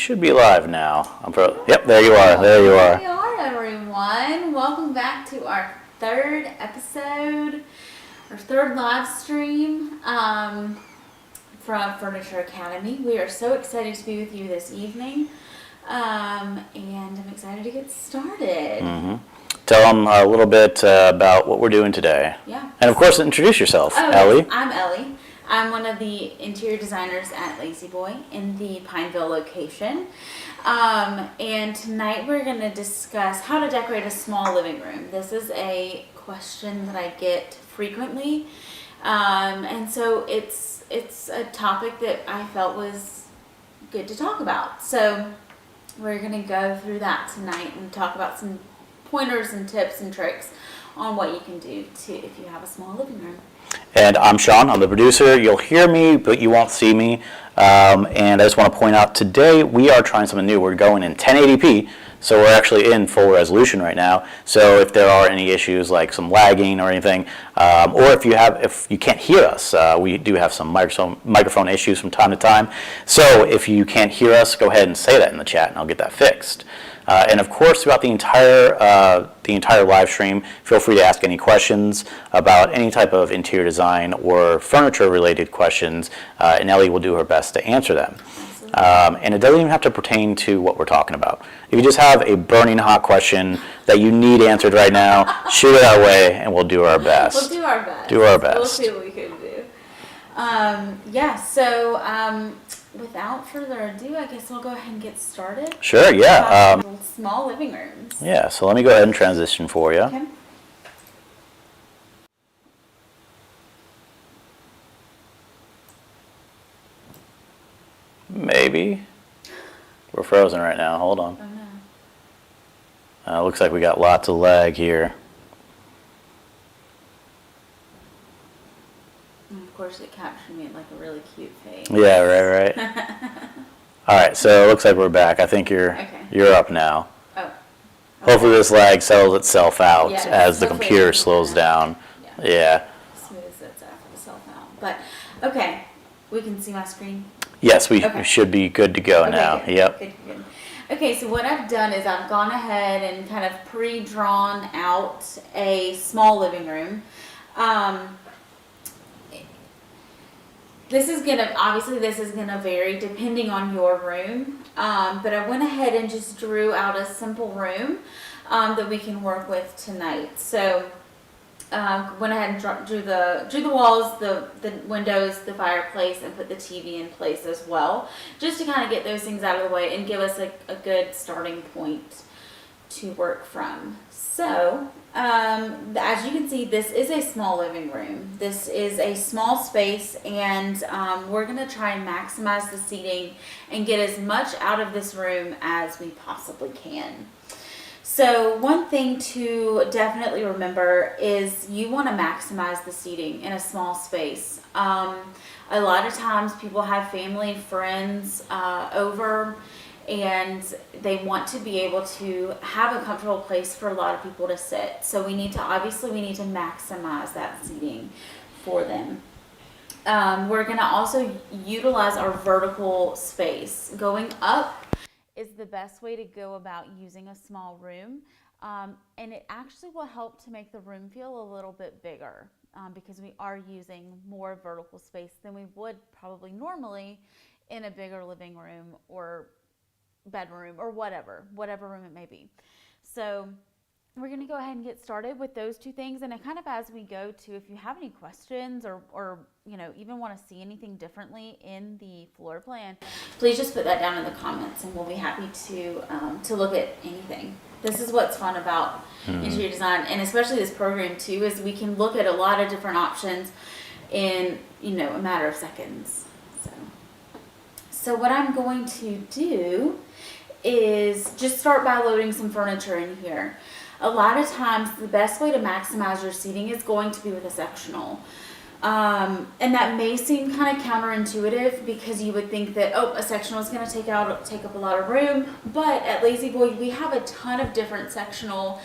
should be live now. Yep, there you are. There you are. There you are, everyone. Welcome back to our third episode, our third live stream from Furniture Academy. We are so excited to be with you this evening, and I'm excited to get started. Mm-hmm. Tell them a little bit about what we're doing today. Yeah. And of course, introduce yourself, Ellie. I'm Ellie. I'm one of the interior designers at lazboy in the Pineville location. And tonight we're going to discuss how to decorate a small living room. This is a question that I get frequently. And so it's a topic that I felt was good to talk about. So we're going to go through that tonight and talk about some pointers and tips and tricks on what you can do if you have a small living room. And I'm Sean, I'm the producer. You'll hear me, but you won't see me. And I just want to point out, today we are trying something new. We're going in 1080p, so we're actually in full resolution right now. So if there are any issues like some lagging or anything, or if you can't hear us, we do have some microphone issues from time to time. So if you can't hear us, go ahead and say that in the chat and I'll get that fixed. And of course, throughout the entire live stream, feel free to ask any questions about any type of interior design or furniture-related questions, and Ellie will do her best to answer them. And it doesn't even have to pertain to what we're talking about. If you just have a burning hot question that you need answered right now, shoot it our way, and we'll do our best. We'll do our best. Do our best. We'll see what we can do. Without further ado, I guess we'll go ahead and get started. Sure, yeah. Small living rooms. Yeah, so let me go ahead and transition for you. Okay. Maybe. We're frozen right now. Hold on. Oh no. Looks like we got lots of lag here. And of course, it captured me in like a really cute face. Yeah, right. All right, so it looks like we're back. I think you're up now. Oh. Okay. Hopefully this lag settles itself out as the hopefully computer slows down. Yeah. Smooths itself out. But okay, we can see my screen. Yes, we should be good to go now. Good. Yep. Good. Okay, so what I've done is I've gone ahead and kind of pre-drawn out a small living room. This is gonna vary depending on your room, but I went ahead and just drew out a simple room that we can work with tonight. So went ahead and drew the walls, the windows, the fireplace, and put the TV in place as well, just to kind of get those things out of the way and give us a good starting point to work from. So as you can see, this is a small living room. This is a small space, and we're going to try and maximize the seating and get as much out of this room as we possibly can. So one thing to definitely remember is you want to maximize the seating in a small space. A lot of times people have family, friends over, and they want to be able to have a comfortable place for a lot of people to sit. So we need to maximize that seating for them. We're going to also utilize our vertical space. Going up is the best way to go about using a small room, and it actually will help to make the room feel a little bit bigger because we are using more vertical space than we would probably normally in a bigger living room or bedroom or whatever room it may be. So we're going to go ahead and get started with those two things, and kind of as we go to, if you have any questions or even want to see anything differently in the floor plan, please just put that down in the comments and we'll be happy to look at anything. This is what's fun about interior design, and especially this program too, is we can look at a lot of different options in a matter of seconds. So what I'm going to do is just start by loading some furniture in here. A lot of times the best way to maximize your seating is going to be with a sectional. And that may seem kind of counterintuitive because you would think that, a sectional is going to take up a lot of room. But at lazboy, we have a ton of different sectional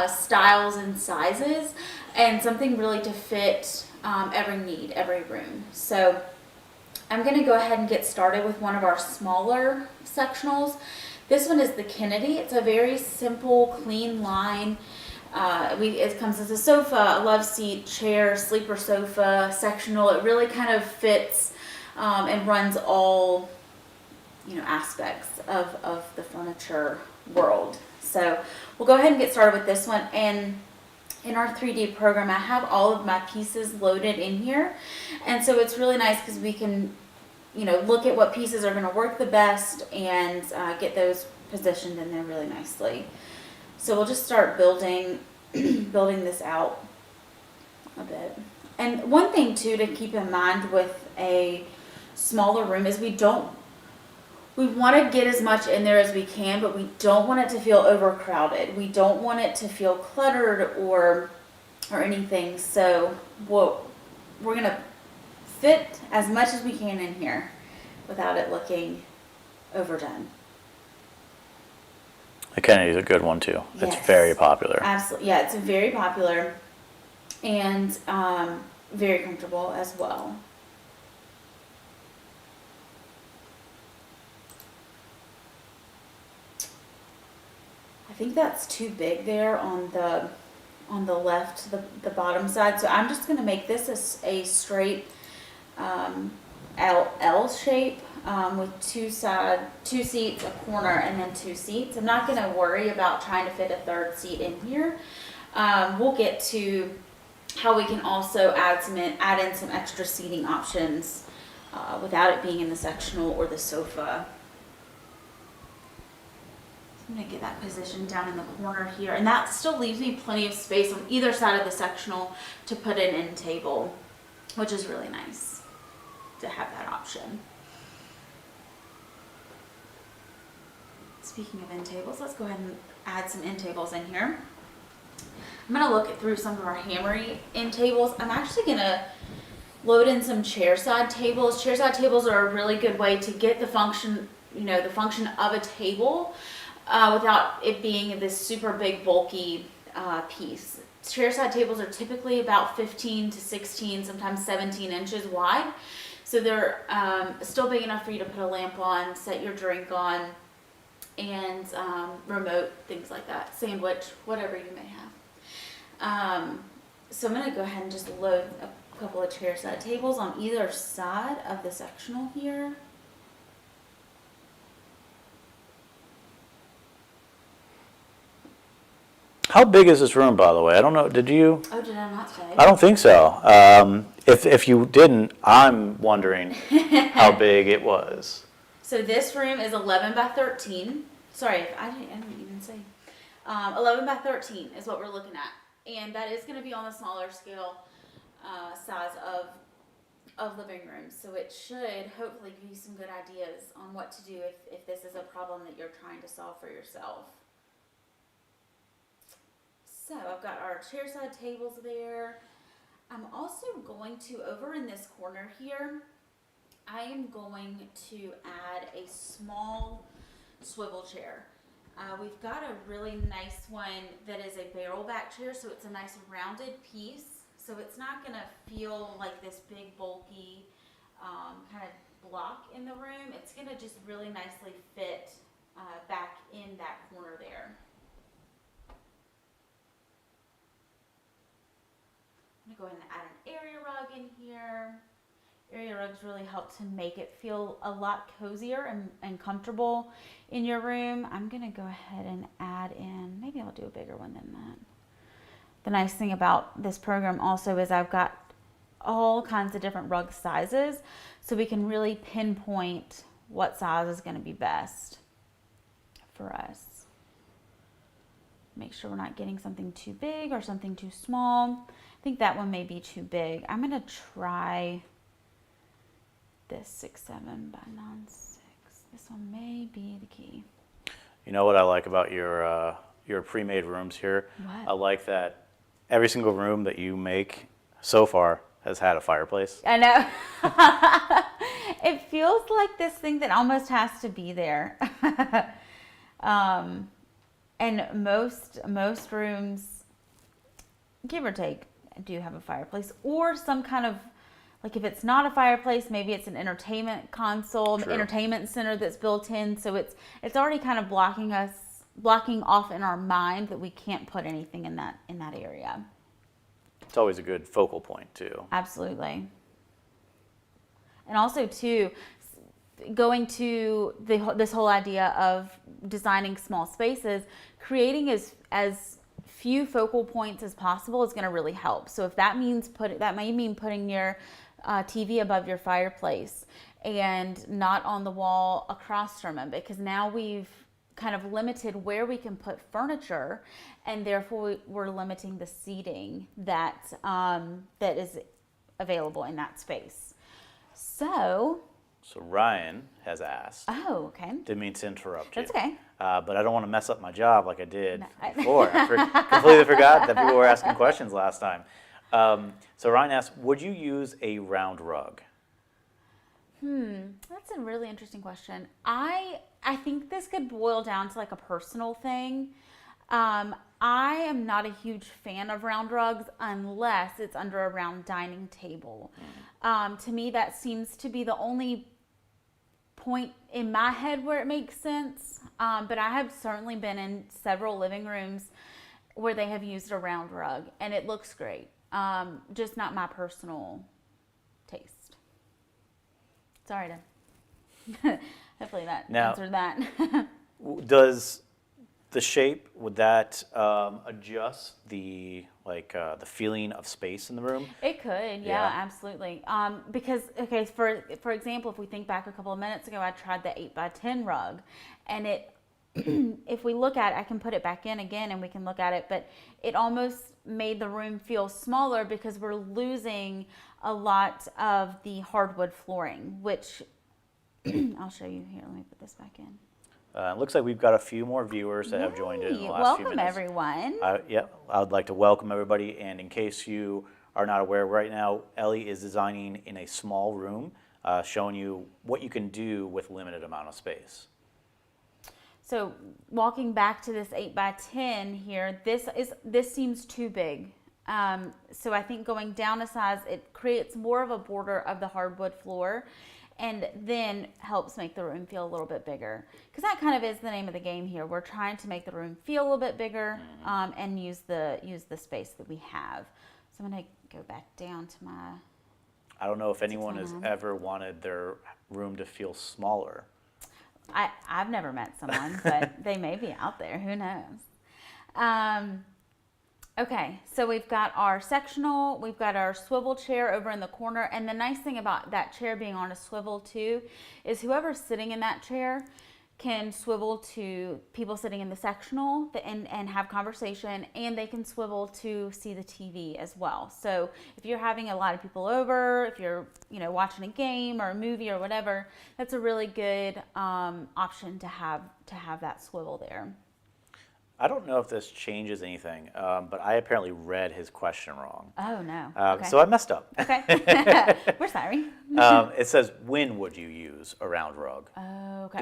styles and sizes, and something really to fit every need, every room. So I'm going to go ahead and get started with one of our smaller sectionals. This one is the Kennedy. It's a very simple, clean line. It comes as a sofa, a love seat, chair, sleeper sofa, sectional. It really kind of fits and runs all, aspects of the furniture world. So we'll go ahead and get started with this one. And in our 3D program, I have all of my pieces loaded in here. And so it's really nice because we can, look at what pieces are going to work the best and get those positioned in there really nicely. So we'll just start building this out a bit. And one thing too to keep in mind with a smaller room is we want to get as much in there as we can, but we don't want it to feel overcrowded. We don't want it to feel cluttered or anything. So we're going to fit as much as we can in here without it looking overdone. The Kennedy's a good one too. Yes. It's very popular. Absolutely. Yeah, it's very popular and very comfortable as well. I think that's too big there on the left, the bottom side. So I'm just going to make this a straight L shape with two seats, a corner, and then 2 seats. I'm not going to worry about trying to fit a third seat in here. We'll get to how we can also add in some extra seating options without it being in the sectional or the sofa. I'm going to get that position down in the corner here, and that still leaves me plenty of space on either side of the sectional to put an end table, which is really nice to have that option. Speaking of end tables, let's go ahead and add some end tables in here. I'm going to look through some of our hammery end tables. I'm actually going to load in some chairside tables. Chairside tables are a really good way to get the function of a table without it being this super big bulky piece. Chairside tables are typically about 15 to 16, sometimes 17 inches wide. So they're still big enough for you to put a lamp on, set your drink on, and remote, things like that, sandwich, whatever you may have. So I'm going to go ahead and just load a couple of chairside tables on either side of the sectional here. How big is this room, by the way? I don't know. Did you? Oh, did I not say? I don't think so. If you didn't, I'm wondering how big it was. So this room is 11 by 13. Sorry, I didn't even say. 11 by 13 is what we're looking at. And that is going to be on the smaller scale size of living rooms. So it should hopefully give you some good ideas on what to do if this is a problem that you're trying to solve for yourself. So I've got our chairside tables there. I'm also going to, over in this corner here, I am going to add a small swivel chair. We've got a really nice one that is a barrel back chair, so it's a nice rounded piece. So it's not going to feel like this big bulky kind of block in the room. It's going to just really nicely fit back in that corner there. I'm going to go ahead and add an area rug in here. Area rugs really help to make it feel a lot cozier and comfortable in your room. I'm going to go ahead and add in, maybe I'll do a bigger one than that. The nice thing about this program also is I've got all kinds of different rug sizes, so we can really pinpoint what size is going to be best for us. Make sure we're not getting something too big or something too small. I think that one may be too big. I'm going to try this 6'7" by 9'6". This one may be the key. You know what I like about your pre-made rooms here? What? I like that every single room that you make so far has had a fireplace. I know. It feels like this thing that almost has to be there. And most rooms, give or take, do have a fireplace or some kind of like if it's not a fireplace, maybe it's an entertainment console, True. entertainment center that's built in. So it's already kind of blocking off in our mind that we can't put anything in that area. It's always a good focal point too. Absolutely. And also too, going to this whole idea of designing small spaces, creating as few focal points as possible is going to really help. So if that means that may mean putting your TV above your fireplace and not on the wall across from it, because now we've kind of limited where we can put furniture, and therefore we're limiting the seating that is available in that space. So Ryan has asked. Oh, okay. Didn't mean to interrupt you. That's okay. But I don't want to mess up my job like I did before. I completely forgot that people were asking questions last time. So Ryan asked, would you use a round rug? That's a really interesting question. I think this could boil down to like a personal thing. I am not a huge fan of round rugs unless it's under a round dining table. To me, that seems to be the only point in my head where it makes sense. But I have certainly been in several living rooms where they have used a round rug, and it looks great. Just not my personal taste. Sorry to hopefully that answered that. Does the shape, would that adjust the feeling of space in the room? It could, yeah, absolutely. Because okay, for example, if we think back a couple of minutes ago, I tried the 8x10 rug, and it if we look at it, I can put it back in again and we can look at it, but it almost made the room feel smaller because we're losing a lot of the hardwood flooring, which I'll show you here. Let me put this back in. It looks like we've got a few more viewers that have joined in the last few minutes. Welcome, everyone. I would like to welcome everybody, and in case you are not aware, right now Ellie is designing in a small room, showing you what you can do with limited amount of space. So walking back to this 8x10 here, this seems too big. So I think going down a size, it creates more of a border of the hardwood floor, and then helps make the room feel a little bit bigger. Because that kind of is the name of the game here. We're trying to make the room feel a little bit bigger, and use the space that we have. So I'm going to go back down to my... I don't know if anyone has ever wanted their room to feel smaller. I've never met someone, but they may be out there. Who knows? Okay, so we've got our sectional, we've got our swivel chair over in the corner, and the nice thing about that chair being on a swivel too is whoever's sitting in that chair can swivel to people sitting in the sectional and have conversation, and they can swivel to see the TV as well. So if you're having a lot of people over, if you're watching a game or a movie or whatever, that's a really good option to have that swivel there. I don't know if this changes anything, but I apparently read his question wrong. Oh, no. Okay. So I messed up. Okay. We're sorry. It says, when would you use a round rug? Oh, okay.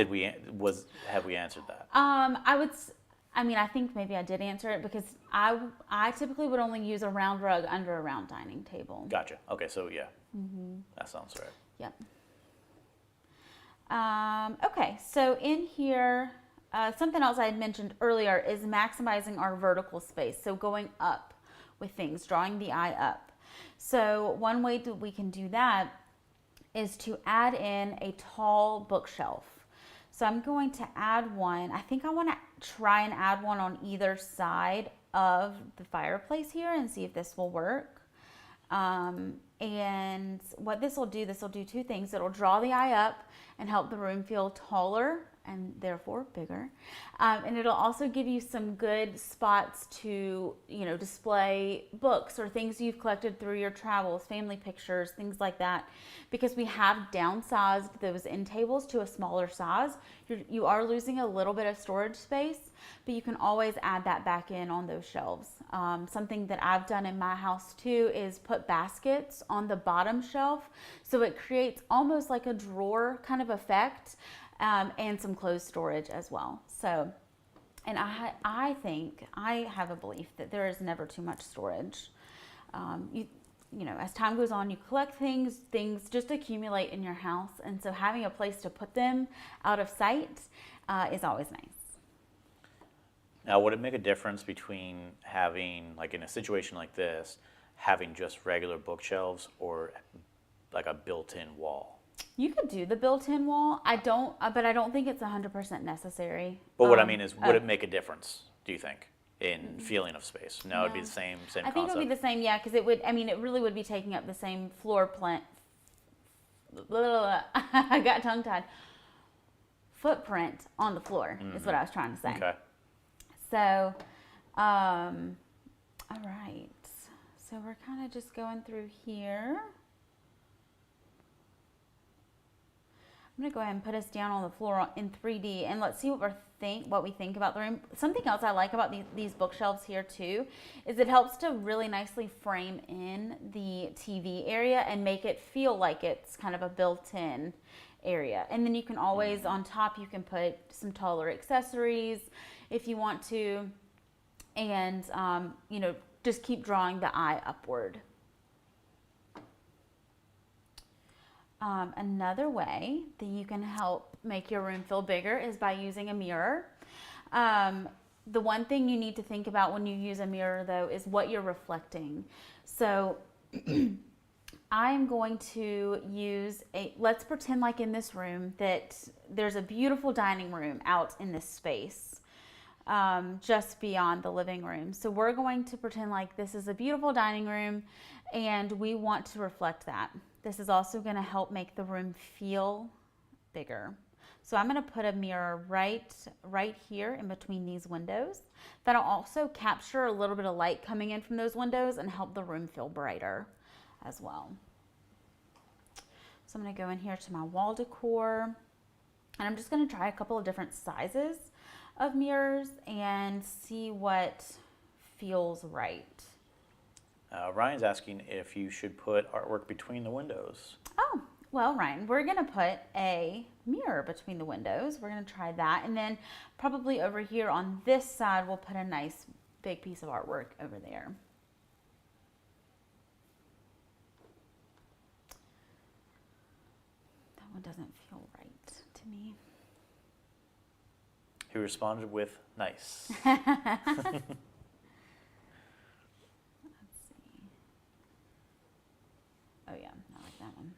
Have we answered that? I think maybe I did answer it, because I typically would only use a round rug under a round dining table. Gotcha. Okay, so yeah. That sounds right. Yep. Okay, so in here... something else I had mentioned earlier is maximizing our vertical space. So going up with things, drawing the eye up. So one way that we can do that is to add in a tall bookshelf. So I'm going to add one. I think I want to try and add one on either side of the fireplace here and see if this will work. And what this will do two things. It'll draw the eye up and help the room feel taller and therefore bigger. And it'll also give you some good spots to, display books or things you've collected through your travels, family pictures, things like that. Because we have downsized those end tables to a smaller size, you are losing a little bit of storage space, but you can always add that back in on those shelves. Something that I've done in my house too is put baskets on the bottom shelf, so it creates almost like a drawer kind of effect. And some clothes storage as well. So, and I think, I have a belief that there is never too much storage. as time goes on, you collect things just accumulate in your house. And so having a place to put them out of sight is always nice. Now, would it make a difference between having, like in a situation like this, having just regular bookshelves or like a built-in wall? You could do the built-in wall. I don't think it's 100% necessary. But what I mean is, would it make a difference, do you think, in feeling of space? No, it'd be the same I think concept. it would be the same, yeah, because it really would be taking up the same floor plan. I got tongue-tied. Footprint on the floor is what I was trying to say. Okay. So, all right. So we're kind of just going through here. I'm gonna go ahead and put us down on the floor in 3D, and let's see what we think about the room. Something else I like about these bookshelves here too is it helps to really nicely frame in the TV area and make it feel like it's kind of a built-in area. And then you can always, on top, you can put some taller accessories if you want to, and just keep drawing the eye upward. Another way that you can help make your room feel bigger is by using a mirror. The one thing you need to think about when you use a mirror, though, is what you're reflecting. So I'm going to use let's pretend like in this room that there's a beautiful dining room out in this space, just beyond the living room. So we're going to pretend like this is a beautiful dining room and we want to reflect that. This is also going to help make the room feel bigger. So I'm going to put a mirror right here in between these windows. That'll also capture a little bit of light coming in from those windows and help the room feel brighter as well. So I'm going to go in here to my wall decor, and I'm just going to try a couple of different sizes of mirrors and see what feels right. Ryan's asking if you should put artwork between the windows. Oh, well, Ryan, we're going to put a mirror between the windows. We're going to try that. And then probably over here on this side, we'll put a nice big piece of artwork over there. That one doesn't feel right to me. He responded with nice. Oh yeah, I like that one.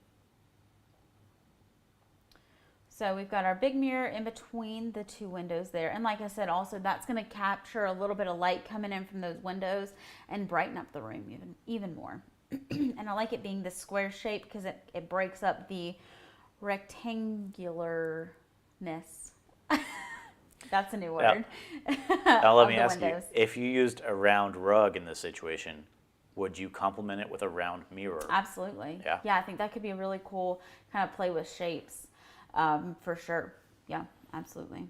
So we've got our big mirror in between the two windows there. And like I said, also that's going to capture a little bit of light coming in from those windows and brighten up the room even more. And I like it being this square shape because it breaks up the rectangularness. That's a new word. Now let me ask you, if you used a round rug in this situation, would you complement it with a round mirror? Absolutely. Yeah, I think that could be a really cool kind of play with shapes, for sure. Yeah, absolutely.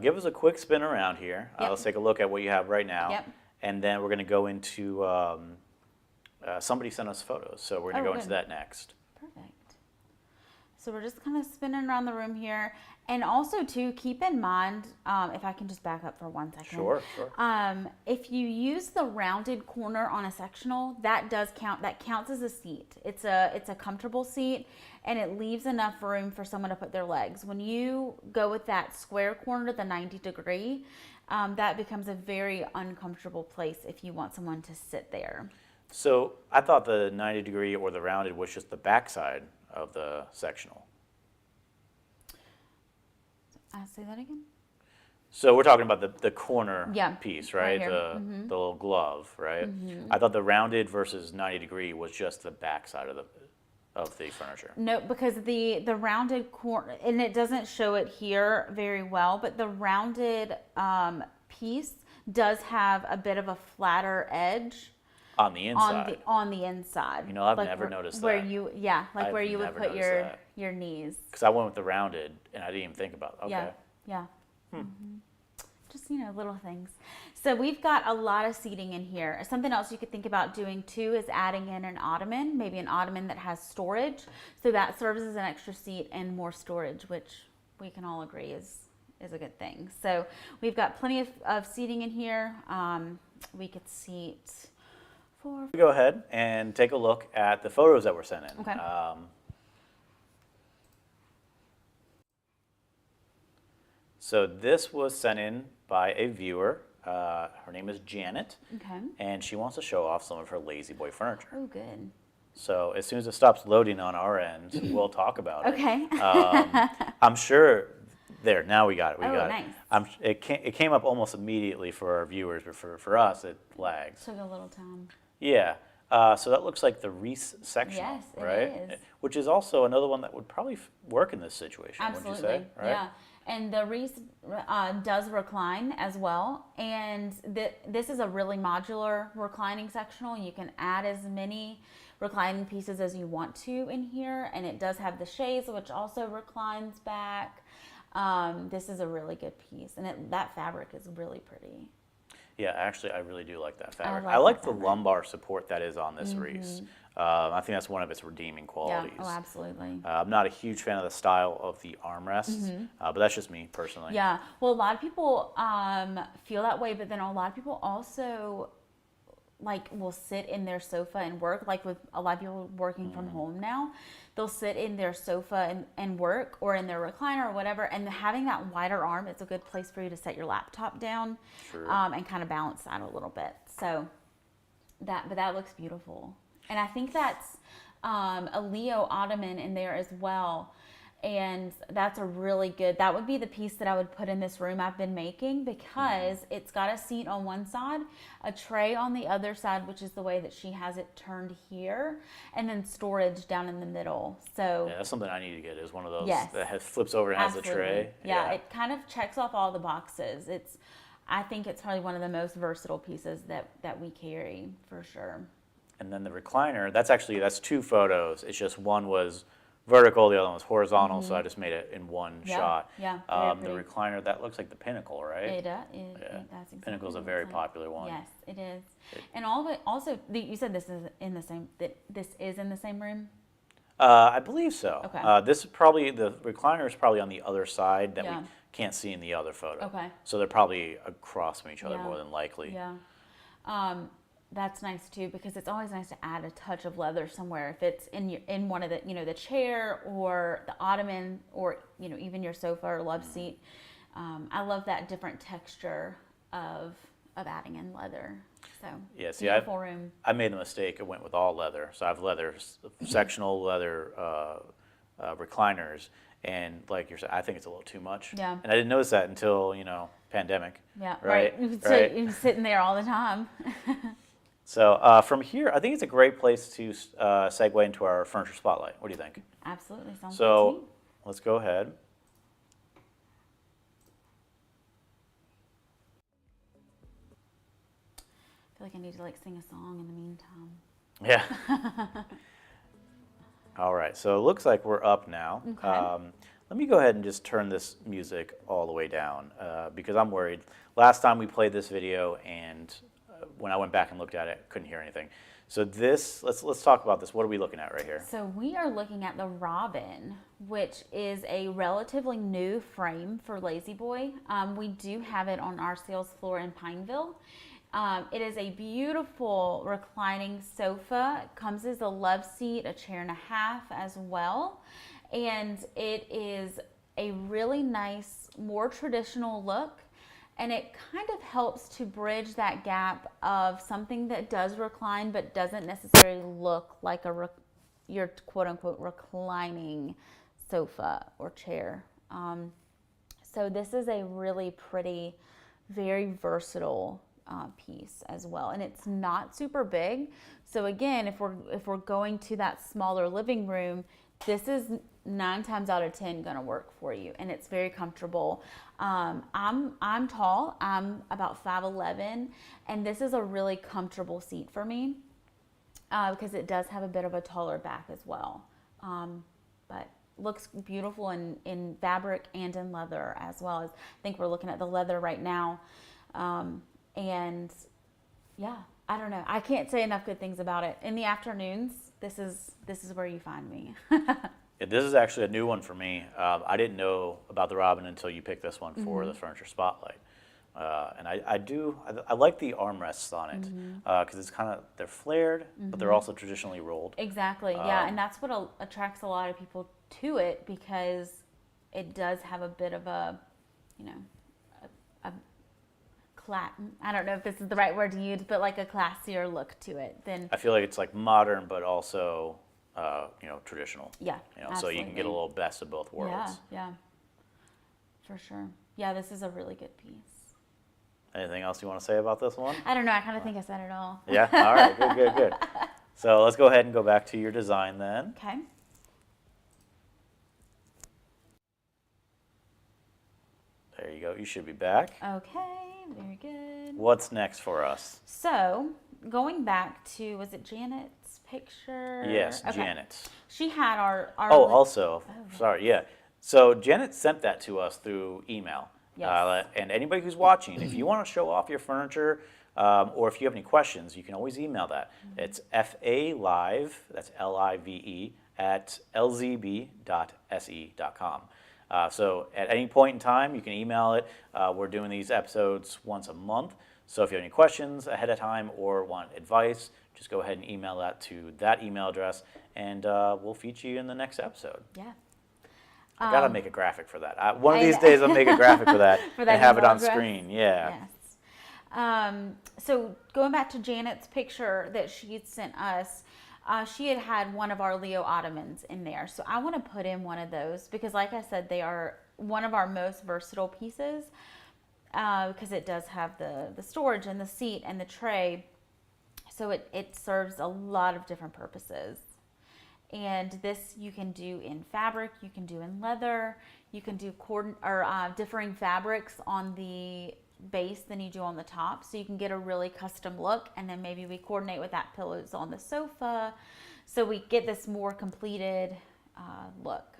Give us a quick spin around here. Yep. Let's take a look at what you have right now. Yep. And then we're going to go into, somebody sent us photos, so we're going to go into that next. Perfect. So we're just kind of spinning around the room here. And also, too, keep in mind, if I can just back up for 1 second. Sure. If you use the rounded corner on a sectional, that does count. That counts as a seat. It's a comfortable seat, and it leaves enough room for someone to put their legs. When you go with that square corner, the 90 degree, that becomes a very uncomfortable place if you want someone to sit there. So I thought the 90 degree or the rounded was just the backside of the sectional. Say that again? So we're talking about the corner piece, right? Right here. The little glove, right? I thought the rounded versus 90 degree was just the backside of the furniture. No, because the rounded corner, and it doesn't show it here very well, but the rounded piece does have a bit of a flatter edge. On the inside. On the inside. You know, I've never noticed that. Where you would put your knees. Because I went with the rounded, and I didn't even think about it. Okay. Yeah. Just, little things. So we've got a lot of seating in here. Something else you could think about doing, too, is adding in an ottoman, maybe an ottoman that has storage. So that serves as an extra seat and more storage, which we can all agree is a good thing. So we've got plenty of seating in here. We could seat Go ahead and take a look at the photos that were sent in. Okay. So this was sent in by a viewer. Her name is Janet. Okay. And she wants to show off some of her lazboy furniture. Oh, good. So as soon as it stops loading on our end, we'll talk about it. Okay. I'm sure. There, now we got it. We got nice. it. It came up almost immediately for our viewers, but for us, it lags. Took a little time. Yeah. So that looks like the Reese section, Yes, it right? is. Which is also another one that would probably work in this situation, Absolutely. would you say? Right? Yeah. And the Reese does recline as well. And this is a really modular reclining sectional. You can add as many reclining pieces as you want to in here. And it does have the chaise, which also reclines back. This is a really good piece. And that fabric is really pretty. Yeah, actually, I really do like that fabric. like I like that the fabric. lumbar support that is on this Reese. I think that's one of its redeeming qualities. Yeah, oh, absolutely. I'm not a huge fan of the style of the armrests, but that's just me personally. Yeah, well, a lot of people feel that way, but then a lot of people also will sit in their sofa and work. Like with a lot of people working from home now, they'll sit in their sofa and work, or in their recliner or whatever. And having that wider arm, it's a good place for you to set your laptop down, and kind of balance that a little bit. So but that looks beautiful. And I think that's a Leo ottoman in there as well. And that's a really good, that would be the piece that I would put in this room I've been making, because it's got a seat on one side, a tray on the other side, which is the way that she has it turned here, and then storage down in the middle. So yeah, that's something I need to get, is one of those Yes. that flips over and has the tray. Yeah, it kind of checks off all the boxes. I think it's probably one of the most versatile pieces that we carry, for sure. And then the recliner, that's two photos. It's just one was vertical, the other one was horizontal, so I just made it in one shot. Yeah, the recliner, that looks like the Pinnacle, right? It does. Yeah. That's exactly Pinnacle's a what very it's like. popular one. Yes, it is. And all of it, also, you said this is in the same. This is in the same room. I believe so. Okay. This is probably, the recliner is probably on the other side that Yeah. we can't see in the other photo. Okay. So they're probably across from each other Yeah. more than likely. Yeah. That's nice too, because it's always nice to add a touch of leather somewhere. If it's in one of the the chair or the ottoman, or even your sofa or love seat. I love that different texture of adding in leather. So Yeah, see, beautiful room. I made the mistake. I went with all leather. So I have leather, sectional leather recliners. And like you're saying, I think it's a little too much. Yeah. And I didn't notice that until, pandemic. Yeah, Right. So you're sitting there all the time. So from here, I think it's a great place to segue into our furniture spotlight. What do you think? Absolutely, sounds good to So me. let's go ahead. I feel like I need to sing a song in the meantime. Yeah. All right, so it looks like we're up now. Okay. Let me go ahead and just turn this music all the way down, because I'm worried. Last time we played this video, and when I went back and looked at it, couldn't hear anything. So let's talk about this. What are we looking at right here? So we are looking at the Robin, which is a relatively new frame for La-Z-Boy. We do have it on our sales floor in Pineville. It is a beautiful reclining sofa. It comes as a love seat, a chair and a half as well. And it is a really nice, more traditional look. And it kind of helps to bridge that gap of something that does recline but doesn't necessarily look like your quote-unquote reclining sofa or chair. So this is a really pretty, very versatile piece as well, and it's not super big. So again, if we're going to that smaller living room, this is 9 times out of 10 gonna work for you, and it's very comfortable. I'm tall. I'm about 5'11", and this is a really comfortable seat for me because it does have a bit of a taller back as well. But looks beautiful in fabric and in leather as well. As I think we're looking at the leather right now. And yeah, I don't know. I can't say enough good things about it. In the afternoons, this is where you find me. Yeah, this is actually a new one for me. I didn't know about the Robin until you picked this one for the Furniture Spotlight. And I like the armrests on it because it's they're flared, but they're also traditionally rolled. Exactly, yeah, and that's what attracts a lot of people to it because it does have a bit of a, a I don't know if this is the right word to use, but like a classier look to it than. I feel like it's like modern, but also, traditional. Yeah, so you can get a little best of both worlds. Yeah, for sure. Yeah, this is a really good piece. Anything else you want to say about this one? I don't know. I kind of think I said it all. Yeah. All right. Good. So let's go ahead and go back to your design then. Okay. There you go. You should be back. Okay. Very good. What's next for us? So going back to, was it Janet's picture? Yes, okay. Janet's. She had our also, sorry, yeah. So Janet sent that to us through email. Yes. And anybody who's watching, if you want to show off your furniture, or if you have any questions, you can always email that. It's FALive, that's LIVE, at lzb.se.com. So at any point in time, you can email it. We're doing these episodes once a month. So if you have any questions ahead of time or want advice, just go ahead and email that to that email address, and we'll feature you in the next episode. Yeah. I gotta make a graphic for that. One of these days, I'll make a graphic for that, for that and have it on address? screen. Yeah. Yes. So going back to Janet's picture that she had sent us, she had one of our Leo ottomans in there. So I want to put in one of those because, like I said, they are one of our most versatile pieces because it does have the storage and the seat and the tray. So it serves a lot of different purposes. And this you can do in fabric, you can do in leather, you can do differing fabrics on the base than you do on the top. So you can get a really custom look, and then maybe we coordinate with that pillows on the sofa. So we get this more completed look.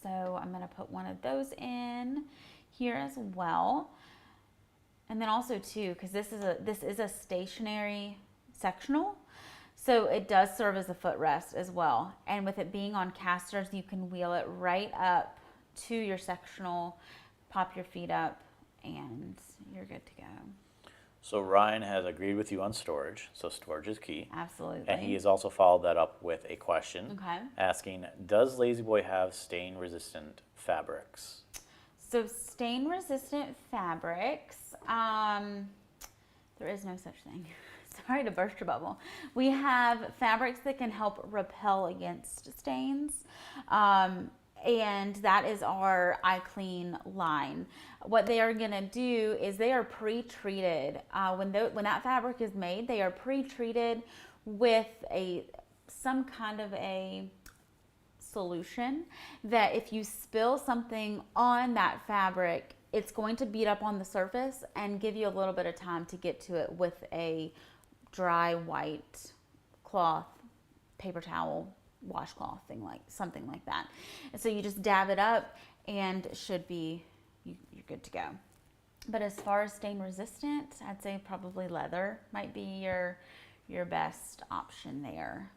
So I'm gonna put one of those in here as well. And then also too, because this is a stationary sectional. So it does serve as a footrest as well. And with it being on casters, you can wheel it right up to your sectional, pop your feet up, and you're good to go. So Ryan has agreed with you on storage. So storage is key. Absolutely. And he has also followed that up with a question asking, does LazyBoy have stain-resistant fabrics? So stain-resistant fabrics, there is no such thing. Sorry to burst your bubble. We have fabrics that can help repel against stains. And that is our iClean line. What they are gonna do is they are pre-treated. When that fabric is made, they are pre-treated with some kind of a solution that if you spill something on that fabric, it's going to beat up on the surface and give you a little bit of time to get to it with a dry white cloth, paper towel, washcloth thing, something like that. And so you just dab it up and it should be, you're good to go. But as far as stain resistant, I'd say probably leather might be your best option there.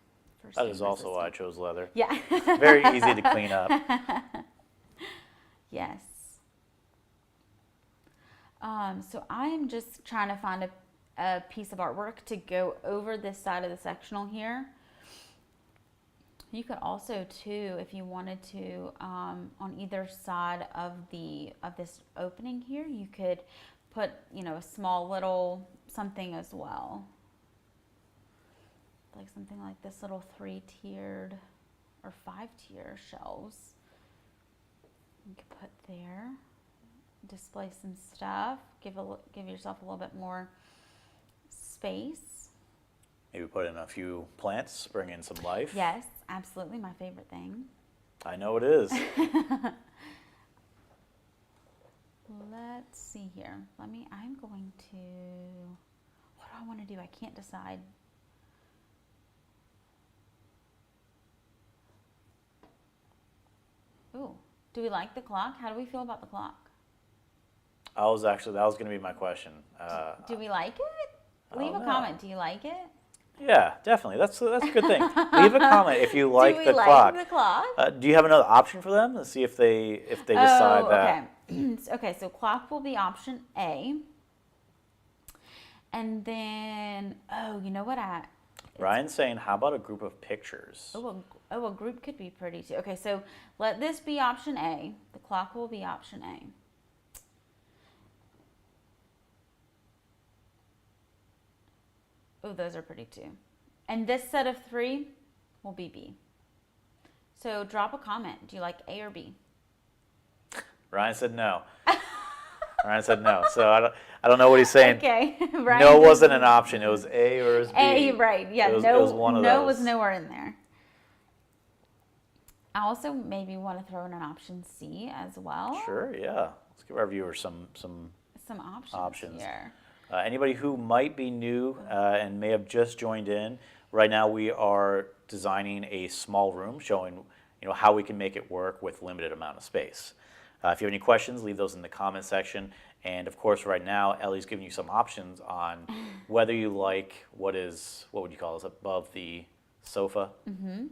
That is also why I chose leather. Yeah. Very easy to clean up. Yes. So I'm just trying to find a piece of artwork to go over this side of the sectional here. You could also too, if you wanted to, on either side of this opening here, you could put, a small little something as well. Like something like this little 3-tiered or 5-tier shelves. You could put there, display some stuff, give yourself a little bit more space. Maybe put in a few plants, bring in some life. Yes, absolutely, my favorite thing. I know it is. Let's see here. I'm going to, what do I want to do? I can't decide. Ooh, do we like the clock? How do we feel about the clock? That was going to be my question. Do we like it? Leave a comment. Do you like it? Yeah, definitely. That's a good thing. Leave a comment if you like the clock. Do we like the clock? Do you have another option for them? Let's see if they decide that. Okay. Okay, so clock will be option A. And then, oh, you know what? Ryan's saying, how about a group of pictures? A group could be pretty too. Okay, so let this be option A. The clock will be option A. Oh, those are pretty too. And this set of 3 will be B. So drop a comment. Do you like A or B? Ryan said no. Ryan said no. So I don't know what he's saying. Okay. No wasn't an option. It was A or it was B. A, right. Yeah, it was one of no those. was nowhere in there. I also maybe want to throw in an option C as well. Sure, yeah. Let's give our viewers some options here. Anybody who might be new and may have just joined in, right now we are designing a small room showing how we can make it work with limited amount of space. If you have any questions, leave those in the comment section. And of course, right now, Ellie's giving you some options on whether you like what would you call this, above the sofa? Mm-hmm.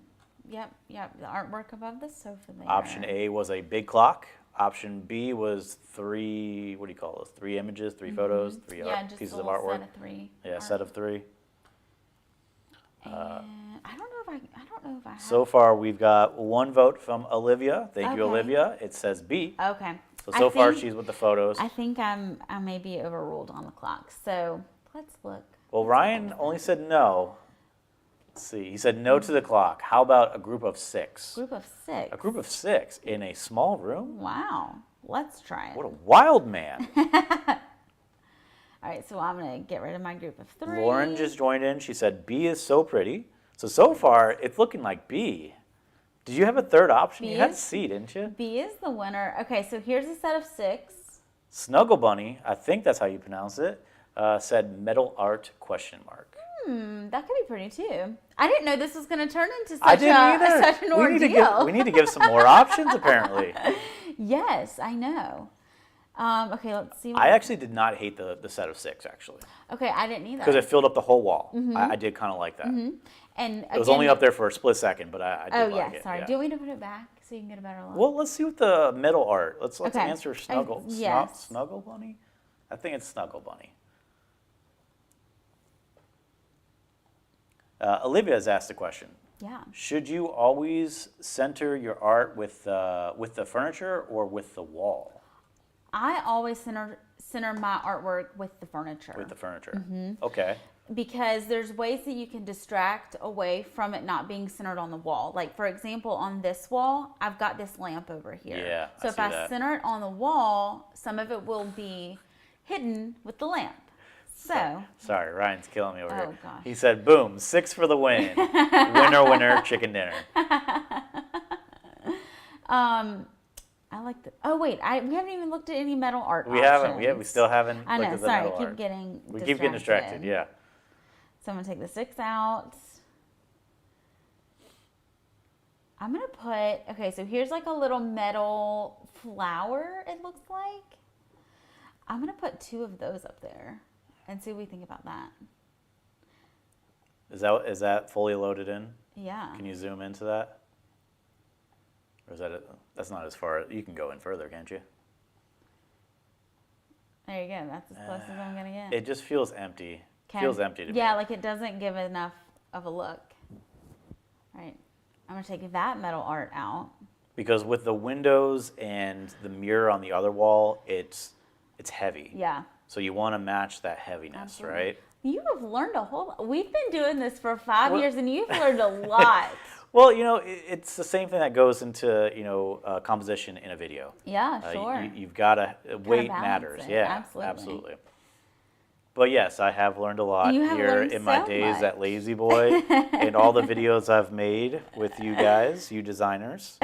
Yep. The artwork above the sofa there. Option A was a big clock. Option B was 3, what do you call those? 3 images, 3 photos, 3 pieces of artwork. Set of 3. Yeah, set of 3. And I don't know if I have. So far, we've got 1 vote from Olivia. Thank you, Okay. Olivia. It says B. Okay. So far, she's with the photos. I think I may be overruled on the clock. So let's look. Well, Ryan only said no. Let's see. He said no to the clock. How about a group of 6? Group of 6. A group of 6 in a small room? Wow. Let's try it. What a wild man. All right, so I'm going to get rid of my group of 3. Lauren just joined in. She said B is so pretty. So far, it's looking like B. Did you have a third option? You had C, didn't you? B is the winner. Okay, so here's a set of 6. Snuggle Bunny, I think that's how you pronounce it, said metal art ? That could be pretty too. I didn't know this was going to turn into such an ordeal. We need to give some more options, apparently. Yes, I know. Okay, let's see. I actually did not hate the set of 6, actually. Okay, I didn't either. Because it filled up the whole wall. I did kind of like that. And it was only up there for a split second, but I did like it. Oh, yeah, sorry. Yeah. Do you want me to put it back so you can get a better look? Well, let's see what the metal art. Let's Okay. answer Snuggle. Yes. Snuggle Bunny? I think it's Snuggle Bunny. Olivia has asked a question. Yeah. Should you always center your art with the furniture or with the wall? I always center my artwork with the furniture. With the furniture. Okay. Because there's ways that you can distract away from it not being centered on the wall. Like, for example, on this wall, I've got this lamp over here. Yeah, so if I center it on the wall, some of it will be hidden with the lamp. So. Sorry, Ryan's killing me over here. Gosh. He said, boom, 6 for the win. Winner, winner, chicken dinner. I like the. Oh wait, we haven't even looked at any metal art. We haven't. We still haven't. I know. Looked at the Sorry, metal keep art. getting. We keep getting distracted. Yeah. So I'm gonna take the 6 out. I'm gonna put. Okay, so here's like a little metal flower. It looks like. I'm gonna put 2 of those up there, and see what we think about that. Is that fully loaded in? Yeah. Can you zoom into that? Or is that that's not as far. You can go in further, can't you? There you go. That's as close as I'm gonna get. It just feels empty. Feels empty to me. Yeah, like it doesn't give enough of a look. All right. I'm gonna take that metal art out. Because with the windows and the mirror on the other wall, it's heavy. Yeah. So you want to match that heaviness, Absolutely. right? You have learned a whole lot. We've been doing this for 5 years, and you've learned a lot. Well, it's the same thing that goes into, composition in a video. Yeah, sure. You've got to, weight matters. Yeah, absolutely. But yes, I have learned a lot here in my days at LazyBoy and all the videos I've made with you guys, you designers.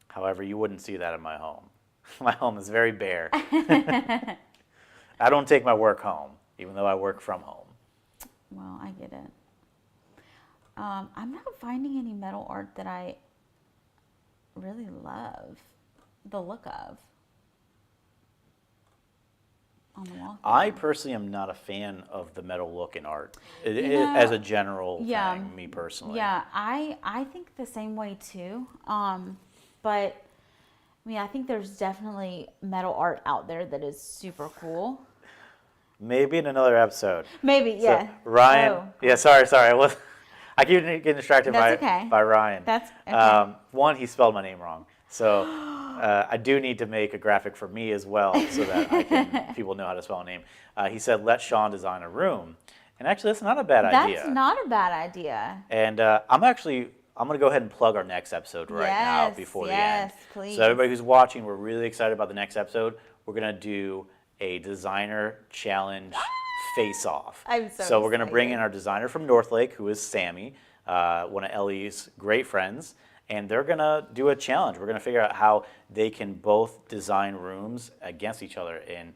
However, you wouldn't see that in my home. My home is very bare. I don't take my work home, even though I work from home. Well, I get it. I'm not finding any metal art that I really love the look of. on the wall. I personally am not a fan of the metal look in art, know, as a general thing, me personally. Yeah, I think the same way too. But I mean, I think there's definitely metal art out there that is super cool. Maybe in another episode. Maybe, yeah. So, Ryan, Oh. yeah, sorry. I keep getting distracted That's okay. by Ryan. That's okay. One, he spelled my name wrong. So I do need to make a graphic for me as well so that people know how to spell a name. He said, let Sean design a room. And actually, that's not a bad idea. That's not a bad idea. And I'm going to go ahead and plug our next episode right now before the end. Yes, please. So everybody who's watching, we're really excited about the next episode. We're going to do a designer challenge face-off. I'm so we're going to excited. bring in our designer from Northlake, who is Sammy, one of Ellie's great friends, and they're going to do a challenge. We're going to figure out how they can both design rooms against each other, and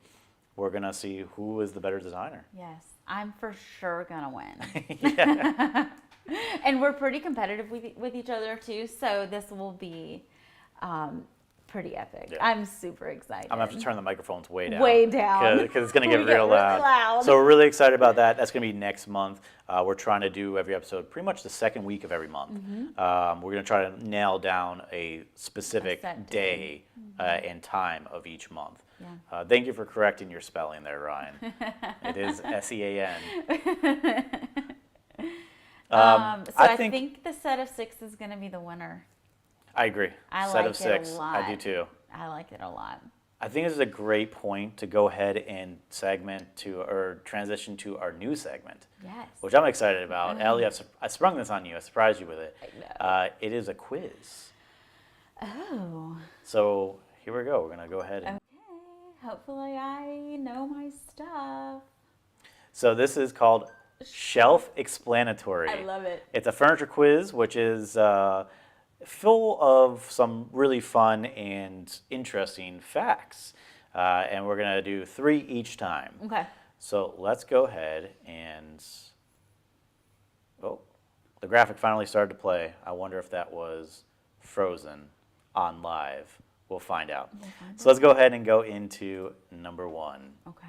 we're going to see who is the better designer. Yes, I'm for sure going to win. Yeah. And we're pretty competitive with each other too, so this will be pretty epic. Yeah. I'm super excited. I'm going to have to turn the microphones way down. Way down. Because it's going to get We real loud. So we're really excited about that. That's going to be next month. We're trying to do every episode pretty much the second week of every month. We're going to try to nail down a specific set day and time of each month. Yeah. Thank you for correcting your spelling there, Ryan. It is S-E-A-N. So I think the set of 6 is going to be the winner. I agree. I Set like of 6. it a lot. I do too. I like it a lot. I think this is a great point to go ahead and transition to our new segment. Yes. Which I'm excited about. Ellie, I sprung this on you. I surprised you with it. I know. It is a quiz. Oh. So here we go. We're going to go ahead. Okay. Hopefully I know my stuff. So this is called Shelf Explanatory. I love it. It's a furniture quiz, which is full of some really fun and interesting facts. And we're going to do 3 each time. Okay. So let's go ahead and... Oh, the graphic finally started to play. I wonder if that was frozen on live. We'll find out. So let's go ahead and go into number 1. Okay.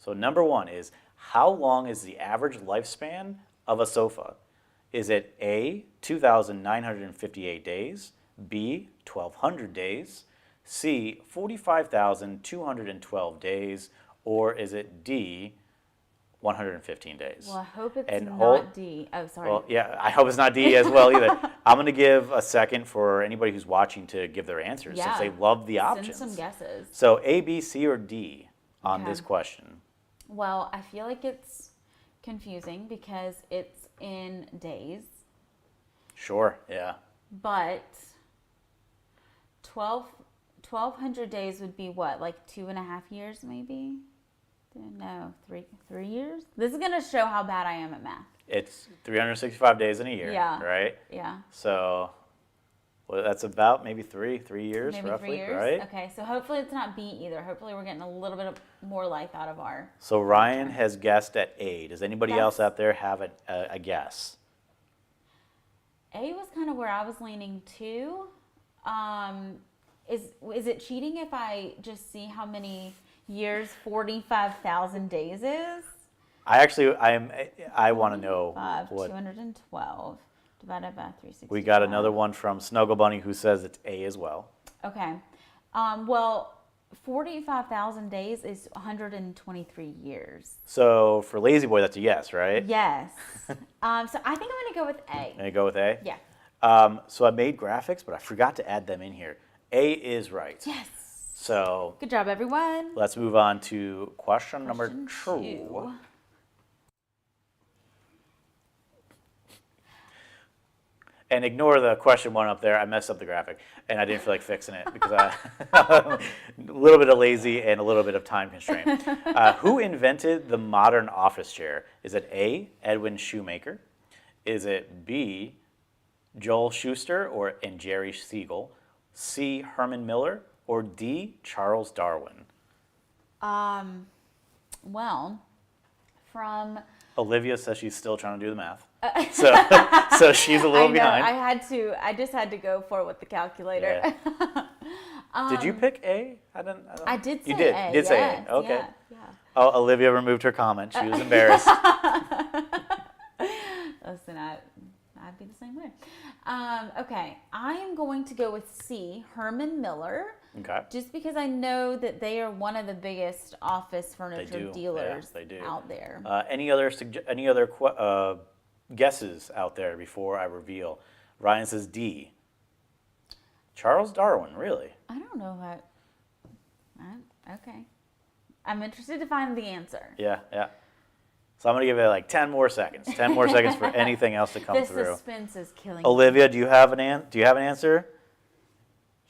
So number 1 is, how long is the average lifespan of a sofa? Is it A, 2,958 days, B, 1,200 days, C, 45,212 days, or is it D, 115 days? Well, I hope it's And not D. Oh, sorry. Well, yeah, I hope it's not D as well either. I'm going to give a second for anybody who's watching to give their answers since they love the options. Send some guesses. So A, B, C, or D on Okay. this question? Well, I feel like it's confusing because it's in days, Sure, yeah. but 1,200 days would be what, like 2.5 years maybe? No, three years? This is going to show how bad I am at math. It's 365 days in a year, Yeah. right? Yeah. So, well, that's about maybe three years Maybe roughly, 3 years? right? Okay, so hopefully it's not B either. Hopefully we're getting a little bit more life out of our... So Ryan has guessed at A. Does anybody else out there have a guess? A was kind of where I was leaning too. Is it cheating if I just see how many years 45,000 days is? I want to know what. 212 divided by 365. We got another one from Snuggle Bunny who says it's A as well. Okay. Well, 45,000 days is 123 years. So for Lazy Boy, that's a yes, right? Yes. So I think I'm going to go with A. Gonna go with A? Yeah. So I made graphics, but I forgot to add them in here. A is right. Yes. So Good job, everyone. let's move on to question number 2. Two. And ignore the question 1 up there. I messed up the graphic, and I didn't feel like fixing it because a little bit of lazy and a little bit of time constraint. Who invented the modern office chair? Is it A, Edwin Shoemaker? Is it B, Joel Schuster and Jerry Siegel? C, Herman Miller? Or D, Charles Darwin? Well, from... Olivia says she's still trying to do the math. So she's a little behind. I just had to go for it with the calculator. Yeah. Did you pick A? I don't. I did say you did. A. You did say yes, A. Okay. Yeah. Oh, Olivia removed her comment. She was embarrassed. Listen, I'd be the same way. Okay, I am going to go with C, Herman Miller. Okay. Just because I know that they are one of the biggest office furniture dealers out there. Any other guesses out there before I reveal? Ryan says D. Charles Darwin, really? I don't know what. Okay. I'm interested to find the answer. Yeah. So I'm going to give it like 10 more seconds. 10 more seconds for anything else to come through. The suspense is killing Olivia, do you have an answer?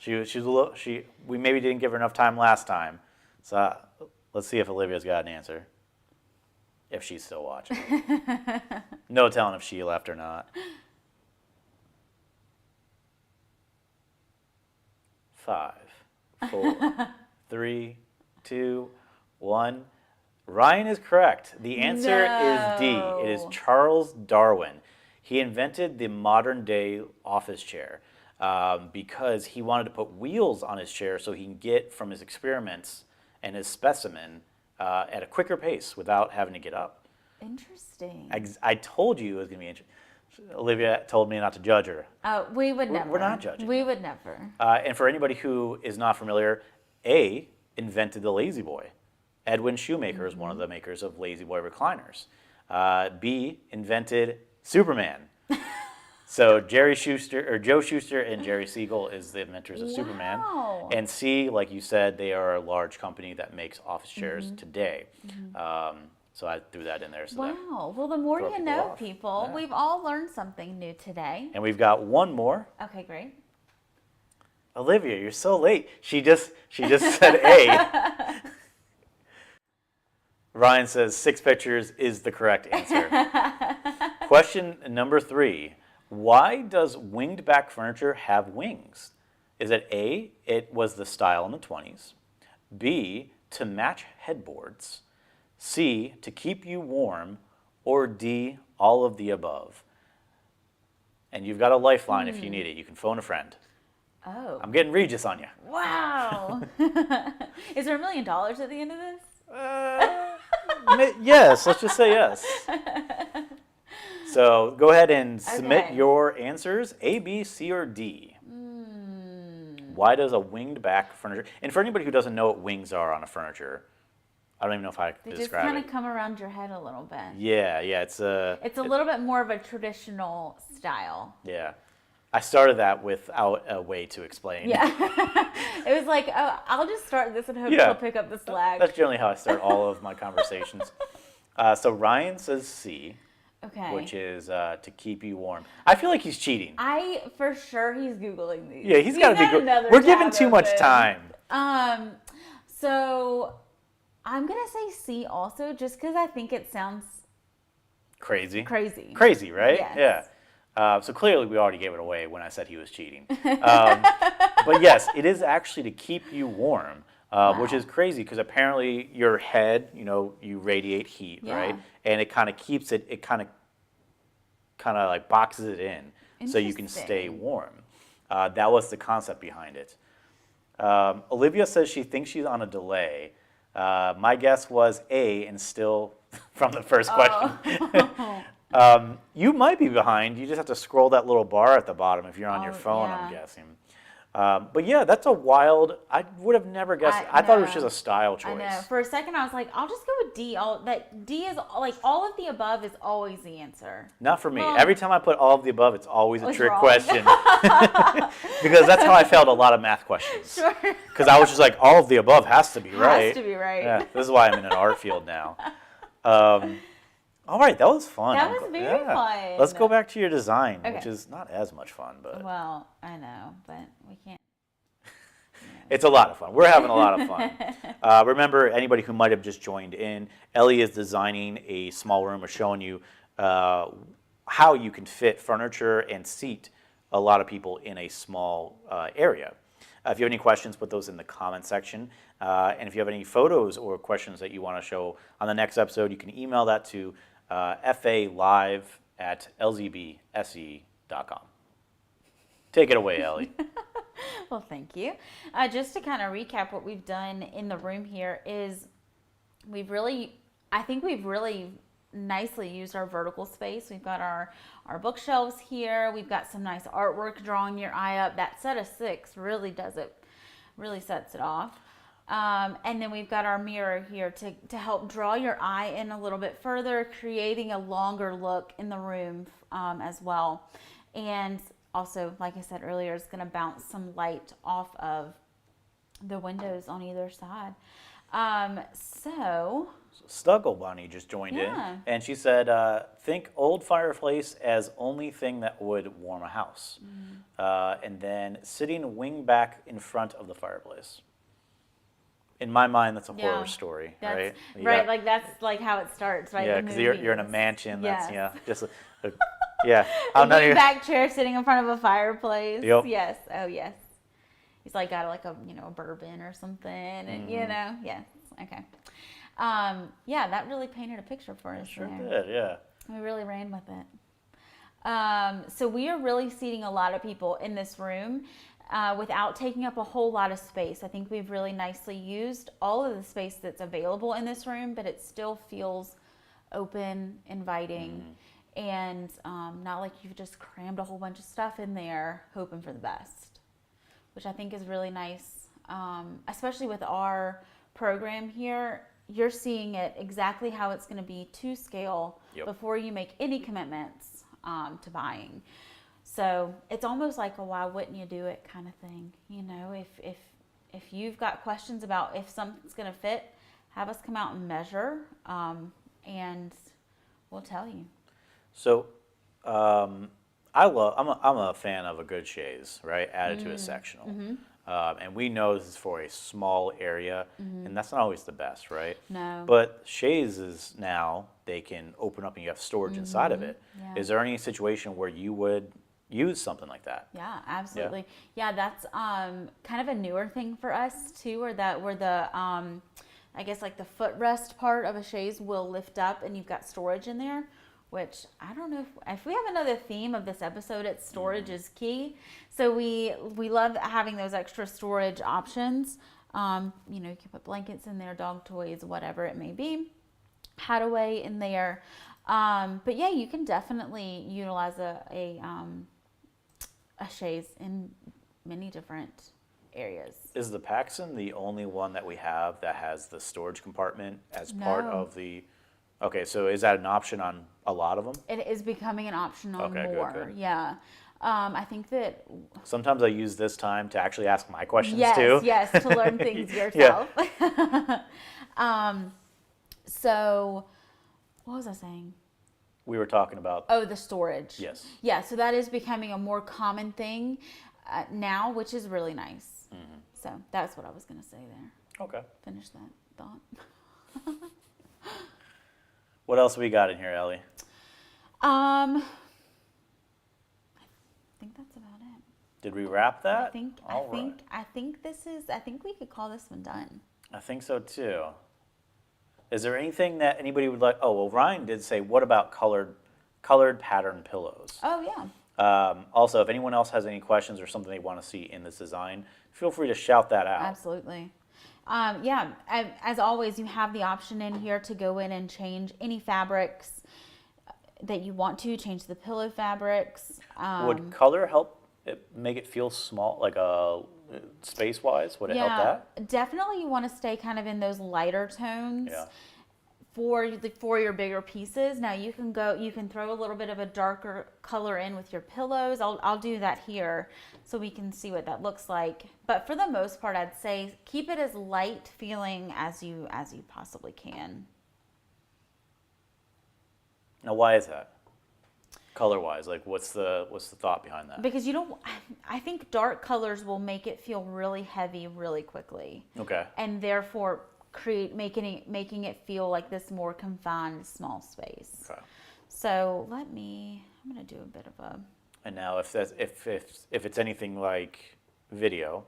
We maybe didn't give her enough time last time. So let's see if Olivia's got an answer. If she's still watching. No telling if she left or not. 5, 4, 3, 2, 1. Ryan is correct. The answer is D. It is Charles Darwin. He invented the modern day office chair because he wanted to put wheels on his chair so he can get from his experiments and his specimen at a quicker pace without having to get up. Interesting. I told you it was going to be interesting. Olivia told me not to judge her. We would never. We're not judging. We would never. And for anybody who is not familiar, A invented the Lazy Boy. Edwin Shoemaker is one of the makers of Lazy Boy recliners. B invented Superman. So Joe Shuster and Jerry Siegel is the inventors of Superman. And C, like you said, they are a large company that makes office chairs today. So I threw that in there. So well, the more you know, people. Yeah. We've all learned something new today. And we've got one more. Okay, great. Olivia, you're so late. She just said A. Ryan says 6 pictures is the correct answer. Question number 3. Why does winged back furniture have wings? Is it A, it was the style in the 20s, B, to match headboards, C, to keep you warm, or D, all of the above? And you've got a lifeline if you need it. You can phone a friend. Oh. I'm getting Regis on you. Wow. Is there $1 million at the end of this? Yes, let's just say yes. So go ahead and submit your answers, A, B, C, or D. Why does a winged back furniture, and for anybody who doesn't know what wings are on a furniture, I don't even know if I can describe it. They just kind of come around your head a little bit. Yeah, it's a little bit more of a traditional style. Yeah. I started that without a way to explain. Yeah. It was like, oh, I'll just start this and hope she'll pick up the slack. That's generally how I start all of my conversations. So Ryan says C, which is to keep you warm. I feel like he's cheating. For sure he's Googling these. Yeah, he's got to be Googling. We're giving too much time. So I'm going to say C also, just because I think it sounds crazy. Crazy, right? Yes. Yeah. So clearly we already gave it away when I said he was cheating. But yes, it is actually to keep you warm, which is crazy because apparently your head, you radiate heat, right? And it kind of keeps it kind of like boxes it in so you can stay warm. That was the concept behind it. Olivia says she thinks she's on a delay. My guess was A, and still from the first question. You might be behind. You just have to scroll that little bar at the bottom if you're on your phone, I'm guessing. But yeah, that's a wild, I would have never guessed. I thought it was just a style choice. I know. For a second, I was like, I'll just go with D. D is like all of the above is always the answer. Not for me. Every time I put all of the above, it's always a trick question. Because that's how I failed a lot of math questions. Sure. Because I was just like, all of the above has to be right. Has to be right. Yeah, this is why I'm in an art field now. All right, that was fun. That was very fun. Let's go back to your design, which is not as much fun, but well, I know, but we can't. It's a lot of fun. We're having a lot of fun. Remember, anybody who might have just joined in, Ellie is designing a small room or showing you how you can fit furniture and seat a lot of people in a small area. If you have any questions, put those in the comment section. And if you have any photos or questions that you want to show on the next episode, you can email that to falive@lzbse.com. Take it away, Ellie. Well, thank you. Just to kind of recap what we've done in the room here is I think we've really nicely used our vertical space. We've got our bookshelves here. We've got some nice artwork drawing your eye up. That set of 6 really sets it off. And then we've got our mirror here to help draw your eye in a little bit further, creating a longer look in the room as well. And also, like I said earlier, it's going to bounce some light off of the windows on either side. Stuggle Bunny just joined in, and she said, think old fireplace as only thing that would warm a house. And then sitting wing back in front of the fireplace. In my mind, that's a horror story, right? Right, like that's like how it starts, right? Yeah, because you're in a mansion. That's just yeah. A back chair sitting in front of a fireplace. Yep. Yes. Oh yes. He's like got like a bourbon or something, and yes. Okay. Yeah, that really painted a picture for us. Sure did. Yeah. We really ran with it. So we are really seating a lot of people in this room. Without taking up a whole lot of space. I think we've really nicely used all of the space that's available in this room, but it still feels open, inviting, and not like you've just crammed a whole bunch of stuff in there hoping for the best, which I think is really nice, especially with our program here. You're seeing it exactly how it's going to be to scale before you make any commitments to buying. So it's almost like a why wouldn't you do it kind of thing. If you've got questions about if something's going to fit, have us come out and measure, and we'll tell you. So I'm a fan of a good chaise, right? Added to a sectional. And we know this is for a small area, and that's not always the best, right? No. But chaises now, they can open up and you have storage inside of it. Yeah. Is there any situation where you would use something like that? Yeah, absolutely. Yeah, that's kind of a newer thing for us too, where the I guess like the footrest part of a chaise will lift up and you've got storage in there, which I don't know if we have another theme of this episode, it's storage is key. So we love having those extra storage options. You can put blankets in there, dog toys, whatever it may be, hideaway in there. But yeah, you can definitely utilize a chaise in many different areas. Is the Paxton the only one that we have that has the storage compartment as part of the... Okay, so is that an option on a lot of them? It is becoming an option on more. Good. Yeah. I think that... Sometimes I use this time to actually ask my questions too. Yes, to learn things yourself. So, what was I saying? We were talking about... Oh, the storage. Yes. Yeah, so that is becoming a more common thing now, which is really nice. So that's what I was going to say there. Okay. Finish that thought. What else we got in here, Ellie? I think that's about it. Did we wrap that? I think we could call this one done. I think so too. Is there anything that anybody would like? Oh, well, Ryan did say, what about colored pattern pillows? Oh, yeah. Also, if anyone else has any questions or something they want to see in this design, feel free to shout that out. Absolutely. Yeah, as always, you have the option in here to go in and change any fabrics that you want to, change the pillow fabrics. Would color help make it feel small, like space-wise? Would it help that? Definitely you want to stay kind of in those lighter tones. Yeah. For your bigger pieces. Now you can throw a little bit of a darker color in with your pillows. I'll do that here so we can see what that looks like. But for the most part, I'd say keep it as light feeling as you possibly can. Now, why is that? Color-wise, like what's the thought behind that? Because I think dark colors will make it feel really heavy really quickly. Okay. And therefore making it feel like this more confined small space. Okay. So I'm gonna do a bit of a... And now if it's anything like video,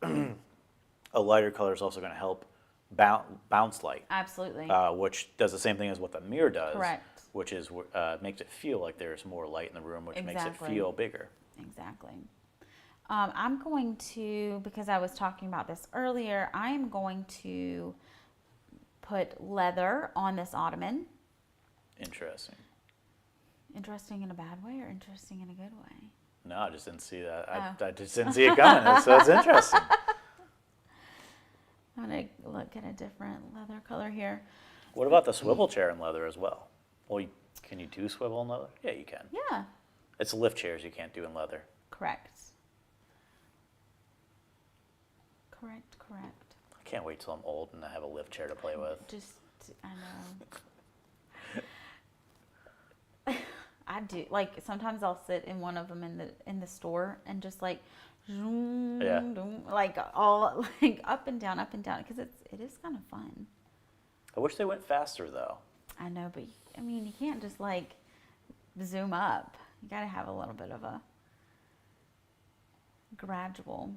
a lighter color is also gonna help bounce light. Absolutely. Which does the same thing as what the mirror does. Correct. Which is makes it feel like there's more light in the room, which makes it feel bigger. Exactly. I'm going to, because I was talking about this earlier, I am going to put leather on this ottoman. Interesting. Interesting in a bad way or interesting in a good way? No, I just didn't see that. Oh. I just didn't see it coming, so it's interesting. I'm going to look at a different leather color here. What about the swivel chair in leather as well? Well, can you do swivel in leather? Yeah, you can. Yeah, It's lift chairs you can't do in leather. correct. Correct. I can't wait till I'm old and I have a lift chair to play with. I know. I do. Like, sometimes I'll sit in one of them in the store and just like, zoom, Yeah. zoom, like all like up and down, because it is kind of fun. I wish they went faster though. I know, but I mean, you can't just like zoom up. You got to have a little bit of a gradual.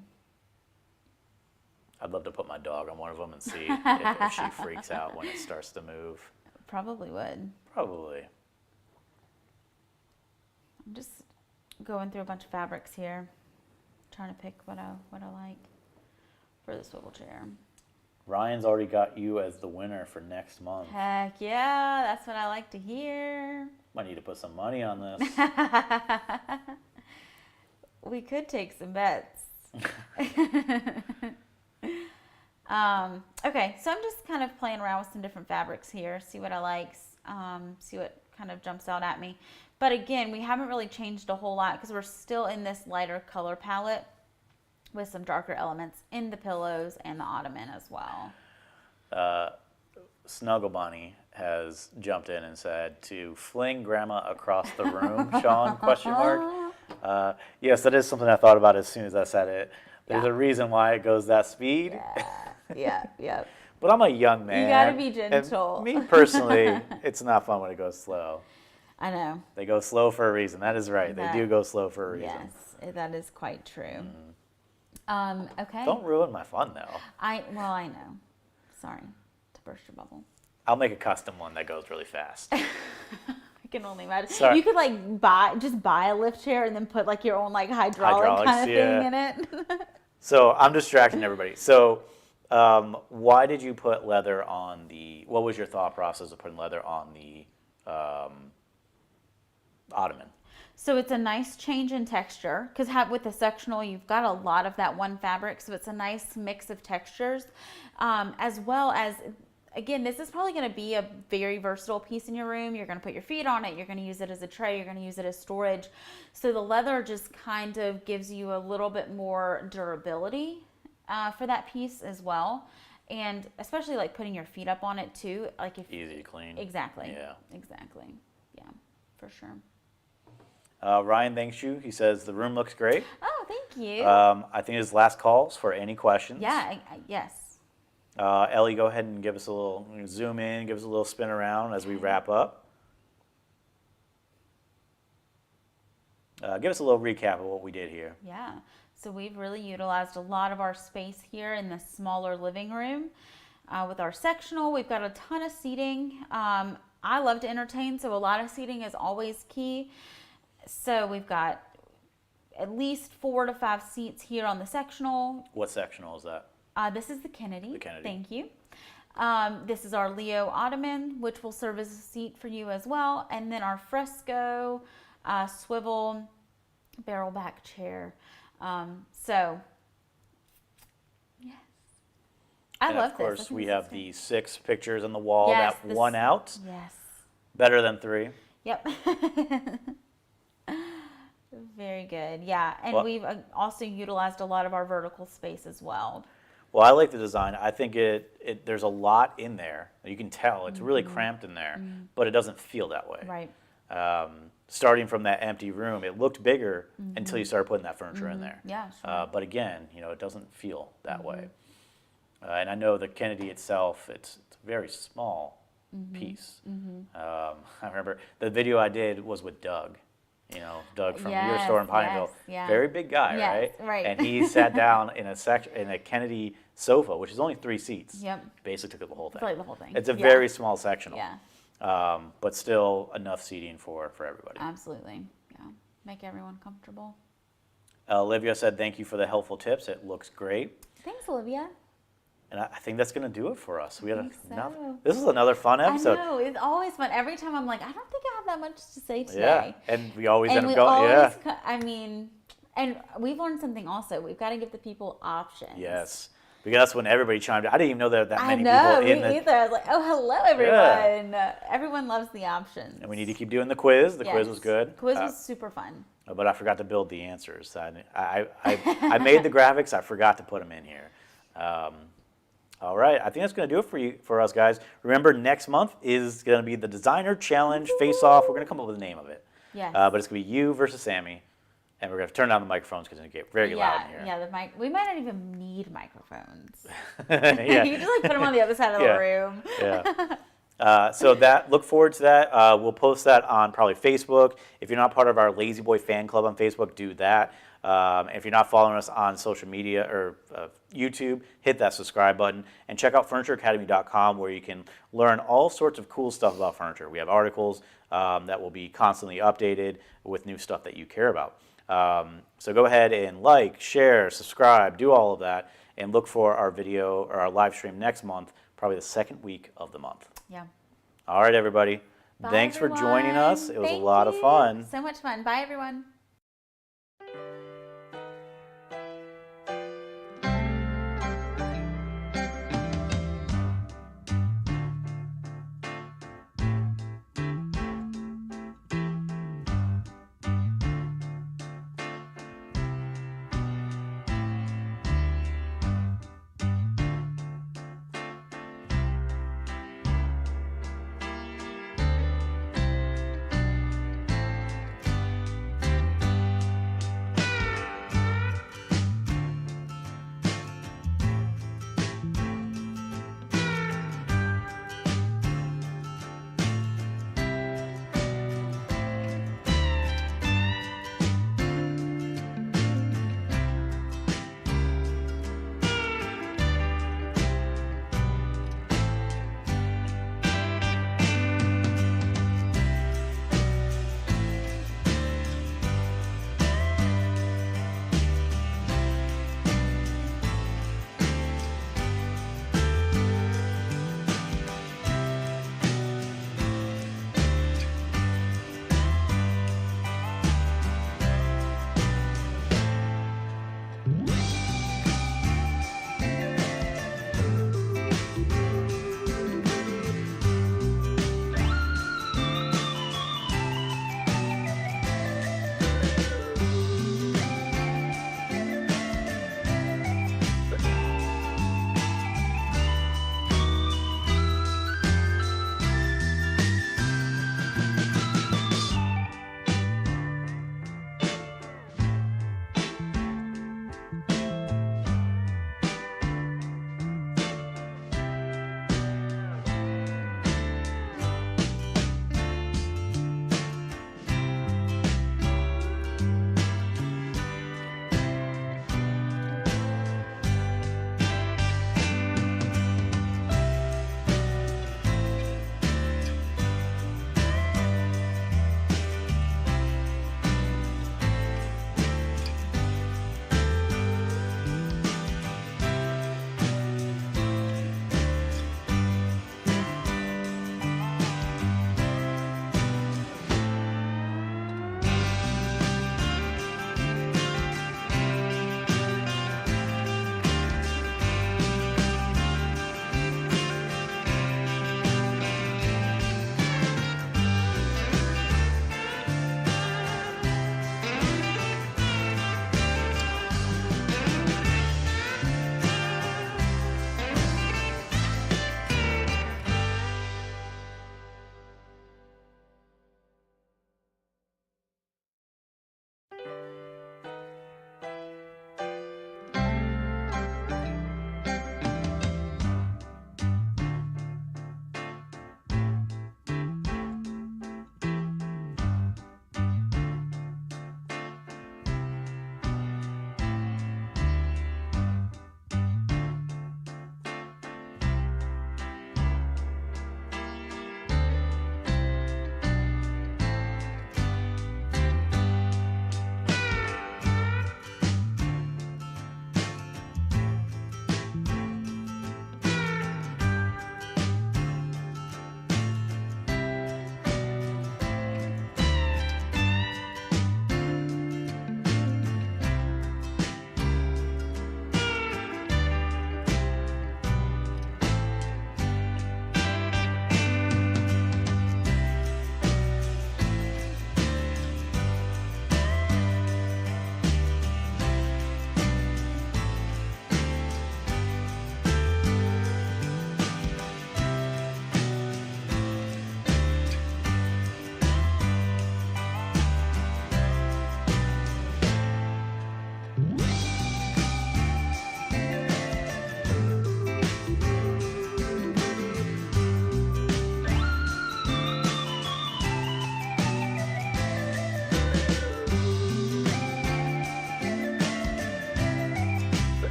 I'd love to put my dog on one of them and see if she freaks out when it starts to move. Probably would. Probably. I'm just going through a bunch of fabrics here, trying to pick what I like for the swivel chair. Ryan's already got you as the winner for next month. Heck yeah, that's what I like to hear. Might need to put some money on this. We could take some bets. Okay, so I'm just kind of playing around with some different fabrics here, see what I like, see what kind of jumps out at me. But again, we haven't really changed a whole lot because we're still in this lighter color palette with some darker elements in the pillows and the ottoman as well. Snuggle Bunny has jumped in and said to fling grandma across the room, Sean, question mark. Yes, that is something I thought about as soon as I said it. There's a reason why it goes that speed. Yeah. But I'm a young man. You gotta be gentle. And me personally, it's not fun when it goes slow. I know. They go slow for a reason. That is right. They do go slow for a reason. Yes, that is quite true. Okay. Don't ruin my fun though. I know. Sorry to burst your bubble. I'll make a custom one that goes really fast. I can only imagine. Sorry. You could like buy a lift chair and then put like your own like hydraulic kind of thing in it. So I'm distracting everybody. So why did you put leather on what was your thought process of putting leather on the ottoman? So it's a nice change in texture because with the sectional, you've got a lot of that one fabric. So it's a nice mix of textures, as well as, again, this is probably going to be a very versatile piece in your room. You're going to put your feet on it. You're going to use it as a tray. You're going to use it as storage. So the leather just kind of gives you a little bit more durability for that piece as well. And especially like putting your feet up on it too. Like Easy to clean. Exactly. Yeah. Exactly. Yeah, for sure. Ryan thanks you. He says the room looks great. Oh, thank you. I think his last calls for any questions. Yeah, yes. Ellie, go ahead and give us a little zoom in, give us a little spin around as we wrap up. Give us a little recap of what we did here. Yeah, so we've really utilized a lot of our space here in the smaller living room. With our sectional, we've got a ton of seating. I love to entertain, so a lot of seating is always key. So we've got at least 4 to 5 seats here on the sectional. What sectional is that? This is the Kennedy. The Kennedy. Thank you. This is our Leo ottoman, which will serve as a seat for you as well. And then our fresco, swivel, barrel back chair. So, yes. I love this. Of course, we have the 6 pictures on the wall that won out. Yes. Better than 3. Yep. Very good. Yeah. And we've also utilized a lot of our vertical space as well. Well, I like the design. I think there's a lot in there. You can tell it's really cramped in there, but it doesn't feel that way. Right. Starting from that empty room, it looked bigger until you started putting that furniture in there. Yeah, sure. But again, it doesn't feel that way. And I know the Kennedy itself, it's a very small piece. I remember the video I did was with Doug. Doug from your store in Pineville. Yes, very big guy, yes, right? And he sat down in a Kennedy sofa, which is only 3 seats. Yep. Basically took the whole thing. It's like the whole thing. It's a very small sectional. Yeah. But still enough seating for everybody. Absolutely. Yeah. Make everyone comfortable. Olivia said, thank you for the helpful tips. It looks great. Thanks, Olivia. And I think that's going to do it for us. We had think so. This is another fun episode. I know, it's always fun. Every time I'm like, I don't think I have that much to say today. Yeah, and we always end And up we going, always, yeah. I mean, and we've learned something also. We've got to give the people options. Yes, because that's when everybody chimed in. I didn't even know there were that I many know, people in me the... either. I was like, oh, hello, everyone. Everyone loves the options. And we need to keep doing the quiz. The quiz was good. The quiz was super fun. But I forgot to build the answers. I made the graphics. I forgot to put them in here. All right, I think that's going to do it for us, guys. Remember, next month is going to be the Designer Challenge Face-Off. We're going to come up with a name of it. Yes. But it's going to be you versus Sammy. And we're going to turn down the microphones because it's going to get very loud in here. Yeah, we might not even need microphones. Yeah. You just like put them on the other side of the room. Yeah. So look forward to that. We'll post that on probably Facebook. If you're not part of our Lazy Boy fan club on Facebook, do that. If you're not following us on social media or YouTube, hit that subscribe button and check out FurnitureAcademy.com where you can learn all sorts of cool stuff about furniture. We have articles that will be constantly updated with new stuff that you care about. So go ahead and like, share, subscribe, do all of that, and look for our video or our live stream next month, probably the second week of the month. Yeah. All right, everybody. Bye, Thanks everyone. for joining us. It was Thank a lot of you. fun. So much fun. Bye, everyone.